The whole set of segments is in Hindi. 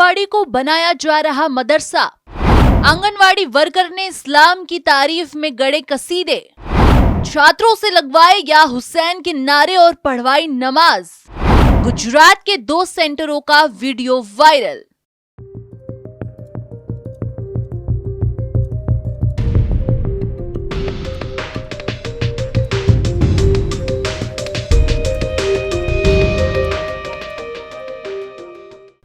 आंगनवाड़ी को बनाया जा रहा मदरसा। आंगनवाड़ी वर्कर ने इस्लाम की तारीफ में गढ़े कसीदे। छात्रों से लगवाए या हुसैन के नारे और पढ़वाई नमाज। गुजरात के 2 सेंटरों का वीडियो वायरल।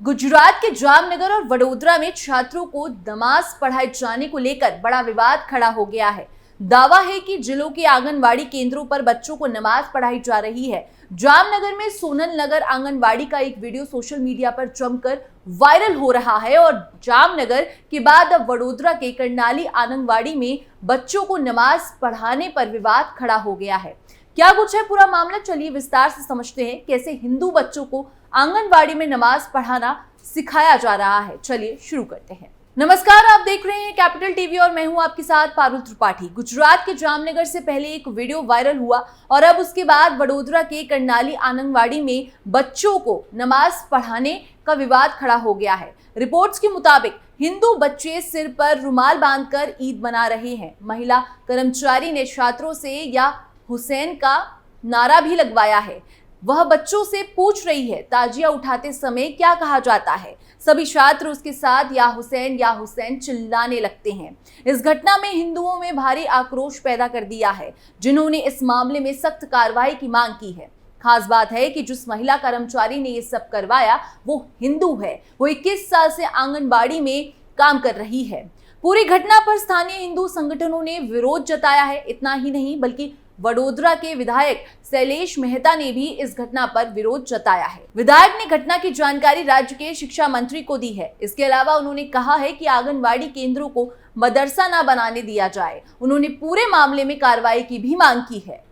गुजरात के जामनगर और वडोदरा में छात्रों को नमाज पढ़ाए जाने को लेकर बड़ा विवाद खड़ा हो गया है। दावा है कि जिलों के आंगनवाड़ी केंद्रों पर बच्चों को नमाज पढ़ाई जा रही है। जामनगर में सोनल नगर आंगनवाड़ी का एक वीडियो सोशल मीडिया पर जमकर वायरल हो रहा है और जामनगर के बाद अब वडोदरा के कर्नाली आंगनवाड़ी में बच्चों को नमाज पढ़ाने पर विवाद खड़ा हो गया है। क्या कुछ है पूरा मामला, चलिए विस्तार से समझते हैं कैसे हिंदू बच्चों को आंगनवाड़ी में नमाज पढ़ाना सिखाया जा रहा है। चलिए शुरू करते हैं। नमस्कार, आप देख रहे हैं कैपिटल टीवी और मैं हूं आपके साथ पारुल त्रिपाठी। गुजरात के जामनगर से पहले एक वीडियो वायरल हुआ और अब उसके बाद वडोदरा के कर्नाली आंगनवाड़ी में बच्चों को नमाज पढ़ाने का विवाद खड़ा हो गया है। रिपोर्ट्स के मुताबिक हिंदू बच्चे सिर पर रुमाल बांधकर ईद मना रहे हैं। महिला कर्मचारी ने छात्रों से या हुसैन का नारा भी लगवाया है। वह बच्चों से पूछ रही है ताजिया उठाते समय क्या कहा जाता है। सभी छात्र उसके साथ या हुसैन चिल्लाने लगते हैं। इस घटना में हिंदुओं में भारी आक्रोश पैदा कर दिया है, जिन्होंने इस मामले में सख्त कार्रवाई की मांग की है। खास बात है कि जिस महिला कर्मचारी ने ये सब करवाया वो हिंदू है। वो 21 साल से आंगनबाड़ी में काम कर रही है। पूरी घटना पर स्थानीय हिंदू संगठनों ने विरोध जताया है। इतना ही नहीं बल्कि वडोदरा के विधायक शैलेश मेहता ने भी इस घटना पर विरोध जताया है। विधायक ने घटना की जानकारी राज्य के शिक्षा मंत्री को दी है। इसके अलावा उन्होंने कहा है कि आंगनवाड़ी केंद्रों को मदरसा न बनाने दिया जाए। उन्होंने पूरे मामले में कार्रवाई की भी मांग की है।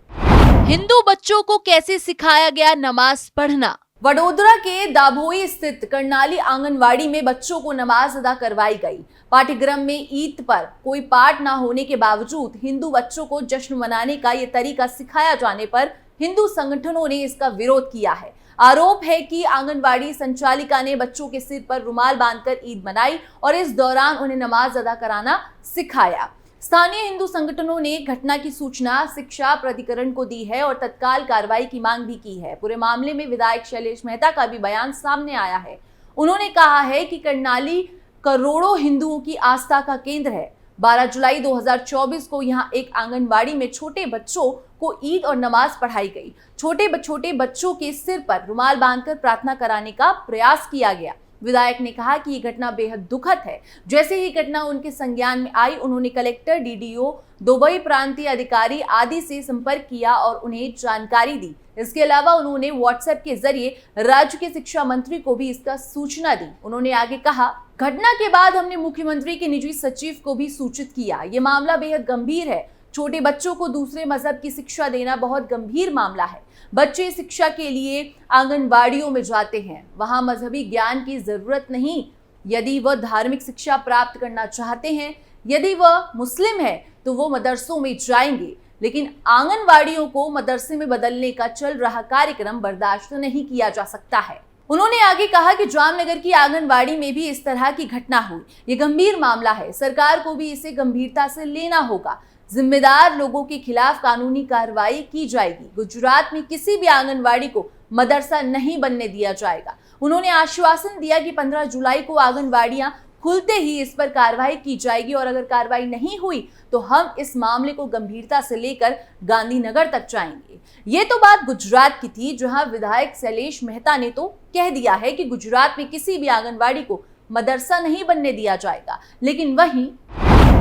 हिंदू बच्चों को कैसे सिखाया गया नमाज पढ़ना। वडोदरा के दाभोई स्थित कर्नाली आंगनवाड़ी में बच्चों को नमाज अदा करवाई गई। पाठ्यक्रम में ईद पर कोई पाठ न होने के बावजूद हिंदू बच्चों को जश्न मनाने का ये तरीका सिखाया जाने पर हिंदू संगठनों ने इसका विरोध किया है। आरोप है कि आंगनवाड़ी संचालिका ने बच्चों के सिर पर रुमाल बांधकर ईद मनाई और इस दौरान उन्हें नमाज अदा कराना सिखाया। स्थानीय हिंदू संगठनों ने घटना की सूचना शिक्षा प्राधिकरण को दी है और तत्काल कार्रवाई की मांग भी की है। पूरे मामले में विधायक शैलेश मेहता का भी बयान सामने आया है। उन्होंने कहा है कि कर्नाली करोड़ों हिंदुओं की आस्था का केंद्र है। 12 जुलाई 2024 को यहाँ एक आंगनबाड़ी में छोटे बच्चों को ईद और नमाज पढ़ाई गई। छोटे बच्चों के सिर पर रुमाल बांधकर प्रार्थना कराने का प्रयास किया गया। विधायक ने कहा कि ये घटना बेहद दुखद है। जैसे ही घटना उनके संज्ञान में आई, उन्होंने कलेक्टर, डीडीओ, दुबई प्रांतीय अधिकारी आदि से संपर्क किया और उन्हें जानकारी दी। इसके अलावा उन्होंने व्हाट्सएप के जरिए राज्य के शिक्षा मंत्री को भी इसका सूचना दी। उन्होंने आगे कहा, घटना के बाद हमने मुख्यमंत्री के निजी सचिव को भी सूचित किया। ये मामला बेहद गंभीर है। छोटे बच्चों को दूसरे मजहब की शिक्षा देना बहुत गंभीर मामला है। बच्चे शिक्षा के लिए आंगनबाड़ियों में जाते हैं, वहां मजहबी ज्ञान की जरूरत नहीं। यदि वह धार्मिक शिक्षा प्राप्त करना चाहते हैं, यदि वह मुस्लिम है तो वो मदरसों में जाएंगे, लेकिन आंगनबाड़ियों को मदरसे में बदलने का चल रहा कार्यक्रम बर्दाश्त नहीं किया जा सकता है। उन्होंने आगे कहा कि जामनगर की आंगनबाड़ी में भी इस तरह की घटना हुई। ये गंभीर मामला है। सरकार को भी इसे गंभीरता से लेना होगा। जिम्मेदार लोगों के खिलाफ कानूनी कार्रवाई की जाएगी। गुजरात में किसी भी आंगनवाड़ी को मदरसा नहीं बनने दिया जाएगा। उन्होंने आश्वासन दिया कि 15 जुलाई को आंगनवाड़ियां खुलते ही इस पर कार्रवाई की जाएगी और अगर कार्रवाई नहीं हुई तो हम इस मामले को गंभीरता से लेकर गांधीनगर तक जाएंगे। ये तो बात गुजरात की थी, जहां विधायक शैलेश मेहता ने तो कह दिया है कि गुजरात में किसी भी आंगनवाड़ी को मदरसा नहीं बनने दिया जाएगा। लेकिन वहीं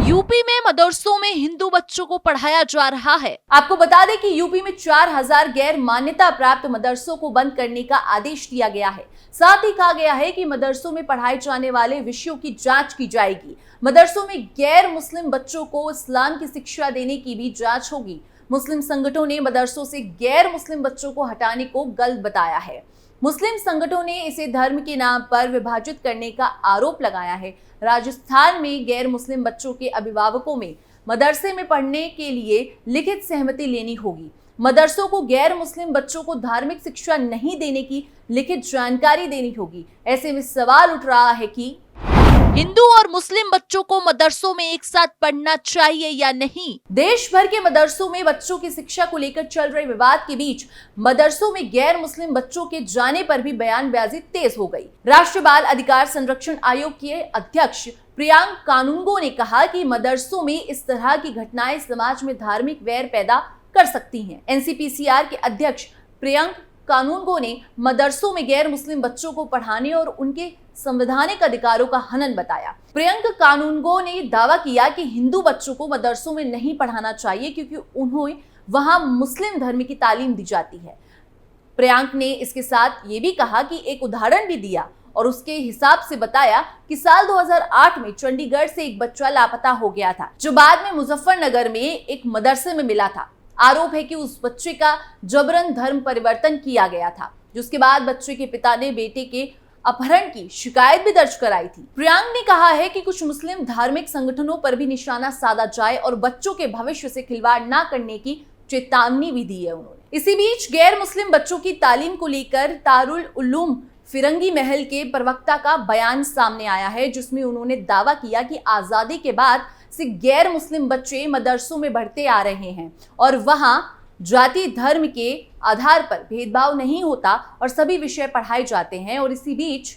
यूपी में मदरसों में हिंदू बच्चों को पढ़ाया जा रहा है। आपको बता दें कि यूपी में 4000 गैर मान्यता प्राप्त मदरसों को बंद करने का आदेश दिया गया है। साथ ही कहा गया है कि मदरसों में पढ़ाए जाने वाले विषयों की जांच की जाएगी। मदरसों में गैर मुस्लिम बच्चों को इस्लाम की शिक्षा देने की भी जांच होगी। मुस्लिम संगठनों ने मदरसों से गैर मुस्लिम बच्चों को हटाने को गलत बताया है। मुस्लिम संगठनों ने इसे धर्म के नाम पर विभाजित करने का आरोप लगाया है। राजस्थान में गैर मुस्लिम बच्चों के अभिभावकों में मदरसे में पढ़ने के लिए लिखित सहमति लेनी होगी। मदरसों को गैर मुस्लिम बच्चों को धार्मिक शिक्षा नहीं देने की लिखित जानकारी देनी होगी। ऐसे में सवाल उठ रहा है कि हिंदू और मुस्लिम बच्चों को मदरसों में एक साथ पढ़ना चाहिए या नहीं। देश भर के मदरसों में बच्चों की शिक्षा को लेकर चल रहे विवाद के बीच मदरसों में गैर मुस्लिम बच्चों के जाने पर भी बयानबाजी तेज हो गई। राष्ट्रीय बाल अधिकार संरक्षण आयोग के अध्यक्ष प्रियांक कानूनगो ने कहा कि मदरसों में इस तरह की घटनाएं समाज में धार्मिक वैर पैदा कर सकती हैं। एनसीपीसीआर के अध्यक्ष प्रियांक कानूनगो ने मदरसों में गैर मुस्लिम बच्चों को पढ़ाने और उनके संवैधानिक अधिकारों का हनन बताया। प्रियंक कानूनगो ने दावा किया कि हिंदू बच्चों को मदरसों में नहीं पढ़ाना चाहिए क्योंकि उन्हें वहां मुस्लिम धर्म की तालीम दी जाती है। प्रियंक ने इसके साथ ये भी कहा कि एक उदाहरण भी दिया और उसके हिसाब से बताया कि साल 2008 में चंडीगढ़ से एक बच्चा लापता हो गया था, जो बाद में मुजफ्फरनगर में एक मदरसे में मिला था। आरोप है कि उस बच्चे का जबरन धर्म परिवर्तन किया गया था, जिसके बाद बच्चे के पिता ने बेटे के अपहरण की शिकायत भी दर्ज कराई थी। प्रियांक ने कहा है कि कुछ मुस्लिम धार्मिक संगठनों पर भी निशाना साधा जाए और बच्चों के भविष्य से खिलवाड़ न करने की चेतावनी भी दी है उन्होंने। इसी बीच गैर मुस्लिम बच्चों की तालीम को लेकर दारुल उलूम फिरंगी महल के प्रवक्ता का बयान सामने आया है, जिसमें उन्होंने दावा किया कि आजादी के बाद से गैर मुस्लिम बच्चे मदरसों में बढ़ते आ रहे हैं और वहां जाति धर्म के आधार पर भेदभाव नहीं होता और सभी विषय पढ़ाए जाते हैं। और इसी बीच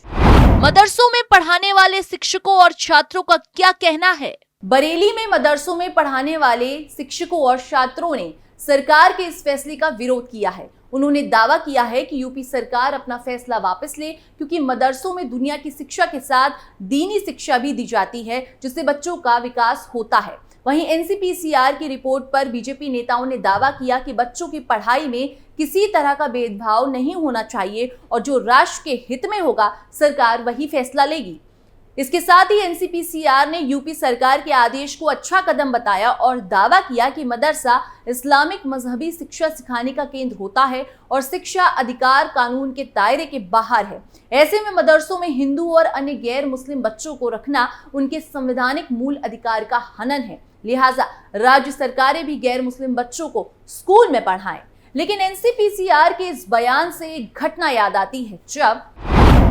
मदरसों में पढ़ाने वाले शिक्षकों और छात्रों का क्या कहना है। बरेली में मदरसों में पढ़ाने वाले शिक्षकों और छात्रों ने सरकार के इस फैसले का विरोध किया है। उन्होंने दावा किया है कि यूपी सरकार अपना फैसला वापस ले, क्योंकि मदरसों में दुनिया की शिक्षा के साथ दीनी शिक्षा भी दी जाती है, जिससे बच्चों का विकास होता है। वहीं एनसीपीसीआर की रिपोर्ट पर बीजेपी नेताओं ने दावा किया कि बच्चों की पढ़ाई में किसी तरह का भेदभाव नहीं होना चाहिए और जो राष्ट्र के हित में होगा सरकार वही फैसला लेगी। इसके साथ ही एनसीपीसीआर ने यूपी सरकार के आदेश को अच्छा कदम बताया और दावा किया कि मदरसा इस्लामिक मजहबी शिक्षा सिखाने का केंद्र होता है और शिक्षा अधिकार कानून के दायरे के बाहर है। ऐसे में मदरसों में हिंदू और अन्य गैर मुस्लिम बच्चों को रखना उनके संवैधानिक मूल अधिकार का हनन है। लिहाजा राज्य सरकारें भी गैर मुस्लिम बच्चों को स्कूल में पढ़ाएं। लेकिन एनसीपीसीआर के इस बयान से एक घटना याद आती है, जब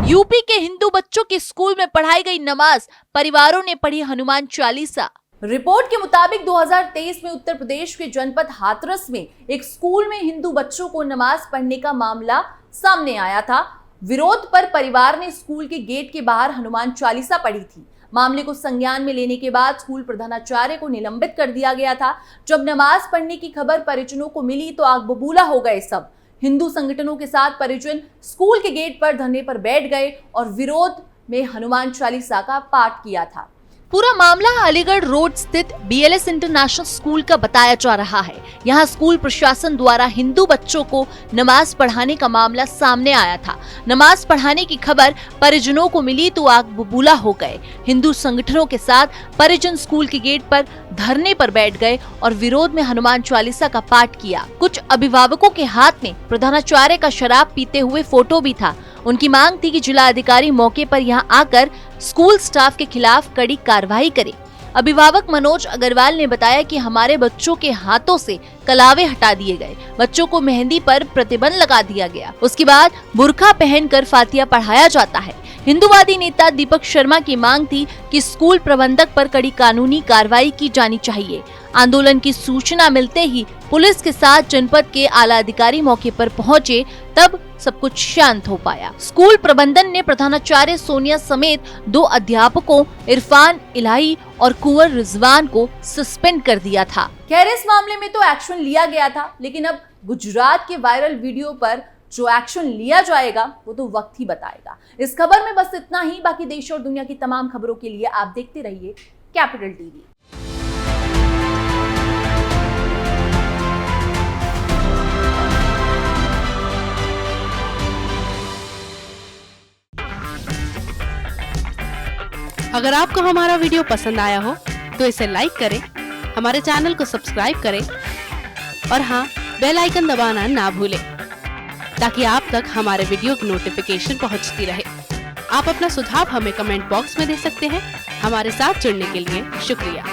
यूपी के हिंदू बच्चों के स्कूल में पढ़ाई गई नमाज, परिवारों ने पढ़ी हनुमान चालीसा। रिपोर्ट के मुताबिक 2023 में उत्तर प्रदेश के जनपद हाथरस में एक स्कूल में हिंदू बच्चों को नमाज पढ़ने का मामला सामने आया था। विरोध पर परिवार ने स्कूल के गेट के बाहर हनुमान चालीसा पढ़ी थी। मामले को संज्ञान में लेने के बाद स्कूल प्रधानाचार्य को निलंबित कर दिया गया था। जब नमाज पढ़ने की खबर परिजनों को मिली तो आग बबूला हो गए सब। हिंदू संगठनों के साथ परिजन स्कूल के गेट पर धरने पर बैठ गए और विरोध में हनुमान चालीसा का पाठ किया था। पूरा मामला अलीगढ़ रोड स्थित BLS इंटरनेशनल स्कूल का बताया जा रहा है। यहाँ स्कूल प्रशासन द्वारा हिंदू बच्चों को नमाज पढ़ाने का मामला सामने आया था। नमाज पढ़ाने की खबर परिजनों को मिली तो आग बबूला हो गए। हिंदू संगठनों के साथ परिजन स्कूल के गेट पर धरने पर बैठ गए और विरोध में हनुमान चालीसा का पाठ किया। कुछ अभिभावकों के हाथ में प्रधानाचार्य का शराब पीते हुए फोटो भी था। उनकी मांग थी कि जिला अधिकारी मौके पर यहां आकर स्कूल स्टाफ के खिलाफ कड़ी कार्रवाई करे। अभिभावक मनोज अग्रवाल ने बताया कि हमारे बच्चों के हाथों से कलावे हटा दिए गए, बच्चों को मेहंदी पर प्रतिबंध लगा दिया गया। उसके बाद बुर्का पहनकर फातिया पढ़ाया जाता है। हिंदूवादी नेता दीपक शर्मा की मांग थी कि स्कूल प्रबंधक पर कड़ी कानूनी कार्रवाई की जानी चाहिए। आंदोलन की सूचना मिलते ही पुलिस के साथ जनपद के आला अधिकारी मौके पर पहुंचे, तब सब कुछ शांत हो पाया। स्कूल प्रबंधन ने प्रधानाचार्य सोनिया समेत 2 अध्यापकों इरफान इलाही और कुंवर रिजवान को सस्पेंड कर दिया था। खैर, इस मामले में तो एक्शन लिया गया था, लेकिन अब गुजरात के वायरल वीडियो पर जो एक्शन लिया जाएगा वो तो वक्त ही बताएगा। इस खबर में बस इतना ही। बाकी देश और दुनिया की तमाम खबरों के लिए आप देखते रहिए कैपिटल टीवी। अगर आपको हमारा वीडियो पसंद आया हो तो इसे लाइक करें, हमारे चैनल को सब्सक्राइब करें और हाँ, बेल आइकन दबाना ना भूलें ताकि आप तक हमारे वीडियो की नोटिफिकेशन पहुंचती रहे। आप अपना सुझाव हमें कमेंट बॉक्स में दे सकते हैं। हमारे साथ जुड़ने के लिए शुक्रिया।